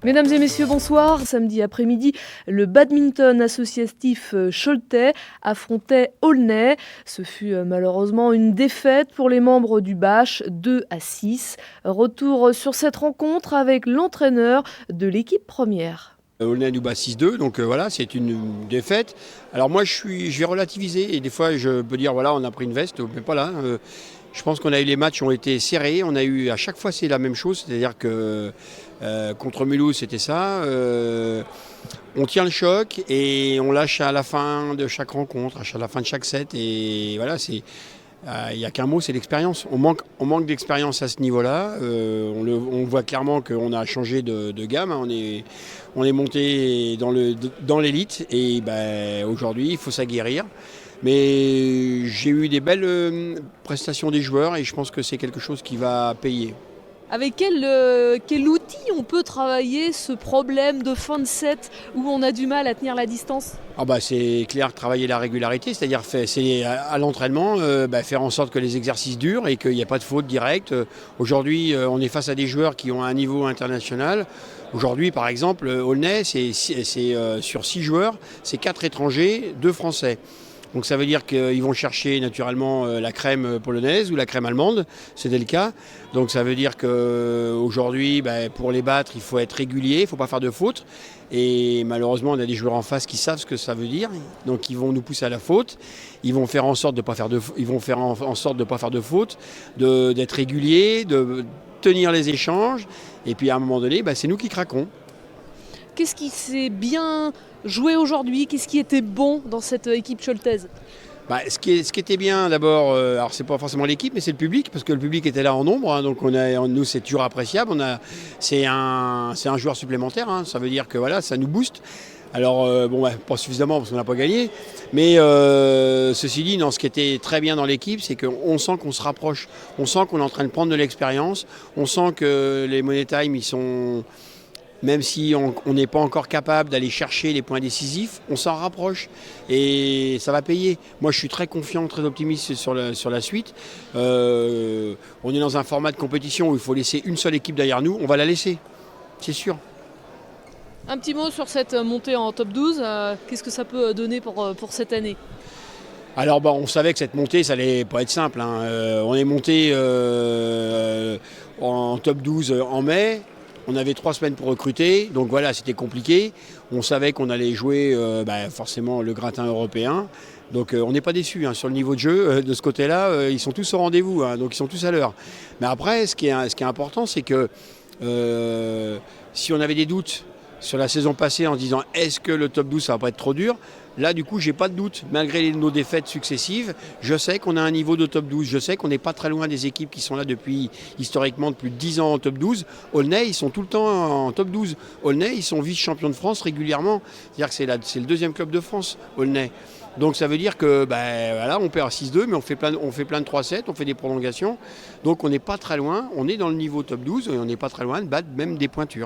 Mesdames et messieurs, bonsoir. Samedi après-midi, le badminton associatif Choletais affrontait Aulnay. Ce fut malheureusement une défaite pour les membres du BACH, 2-6. Retour sur cette rencontre avec l'entraîneur de l'équipe première. Aulnay nous bat 6-2, donc voilà, c'est une défaite. Alors moi, je vais relativiser et des fois, je peux dire, voilà, on a pris une veste, mais pas là. Je pense qu'on a eu les matchs ont été serrés. On a eu à chaque fois c'est la même chose, c'est-à-dire que contre Mulhouse c'était ça. On tient le choc et on lâche à la fin de chaque rencontre, à la fin de chaque set. Et voilà, il n'y a qu'un mot, c'est l'expérience. On manque d'expérience à ce niveau-là. On voit clairement qu'on a changé de gamme. On est monté dans l'élite et aujourd'hui il faut s'aguerrir. Mais j'ai eu des belles prestations des joueurs et je pense que c'est quelque chose qui va payer. Avec quel outil on peut travailler ce problème de fin de set où on a du mal à tenir la distance ? C'est clair, travailler la régularité, c'est-à-dire c'est à l'entraînement, faire en sorte que les exercices durent et qu'il n'y ait pas de faute directe. Aujourd'hui, on est face à des joueurs qui ont un niveau international. Aujourd'hui, par exemple, Aulnay, c'est sur 6 joueurs, c'est 4 étrangers, 2 Français. Donc ça veut dire qu'ils vont chercher naturellement la crème polonaise ou la crème allemande, c'était le cas. Donc ça veut dire qu'aujourd'hui, pour les battre, il faut être régulier, il ne faut pas faire de faute. Et malheureusement, on a des joueurs en face qui savent ce que ça veut dire. Donc ils vont nous pousser à la faute. Ils vont faire en sorte de ne pas faire de faute, d'être réguliers, de tenir les échanges. Et puis à un moment donné, c'est nous qui craquons. Qu'est-ce qui s'est bien joué aujourd'hui ? Qu'est-ce qui était bon dans cette équipe choletaise ? Ce qui était bien d'abord, alors c'est pas forcément l'équipe, mais c'est le public, parce que le public était là en nombre, hein, donc nous c'est toujours appréciable. C'est un joueur supplémentaire, hein, ça veut dire que voilà, ça nous booste. Alors pas suffisamment parce qu'on n'a pas gagné, mais ceci dit, ce qui était très bien dans l'équipe, c'est qu'on sent qu'on se rapproche, on sent qu'on est en train de prendre de l'expérience, on sent que les Money Time ils sont... Même si on n'est pas encore capable d'aller chercher les points décisifs, on s'en rapproche et ça va payer. Moi, je suis très confiant, très optimiste sur la suite. On est dans un format de compétition où il faut laisser une seule équipe derrière nous. On va la laisser, c'est sûr. Un petit mot sur cette montée en top 12. Qu'est-ce que ça peut donner pour cette année ? Alors on savait que cette montée, ça allait pas être simple, hein. On est monté en top 12 en mai. On avait 3 semaines pour recruter, donc voilà, c'était compliqué. On savait qu'on allait jouer forcément le gratin européen. Donc on n'est pas déçus sur le niveau de jeu. De ce côté-là, ils sont tous au rendez-vous, donc ils sont tous à l'heure. Mais après, ce qui est important, c'est que si on avait des doutes sur la saison passée en se disant est-ce que le top 12 ça va pas être trop dur, là du coup j'ai pas de doute, malgré nos défaites successives, je sais qu'on a un niveau de top 12, je sais qu'on n'est pas très loin des équipes qui sont là historiquement depuis 10 ans en top 12. Aulnay ils sont tout le temps en top 12, Aulnay ils sont vice-champions de France régulièrement, c'est-à-dire que c'est le deuxième club de France, Aulnay. Donc ça veut dire que on perd à 6-2, mais on fait plein de 3-7, on fait des prolongations, donc on n'est pas très loin, on est dans le niveau top 12 et on n'est pas très loin de battre même des pointures.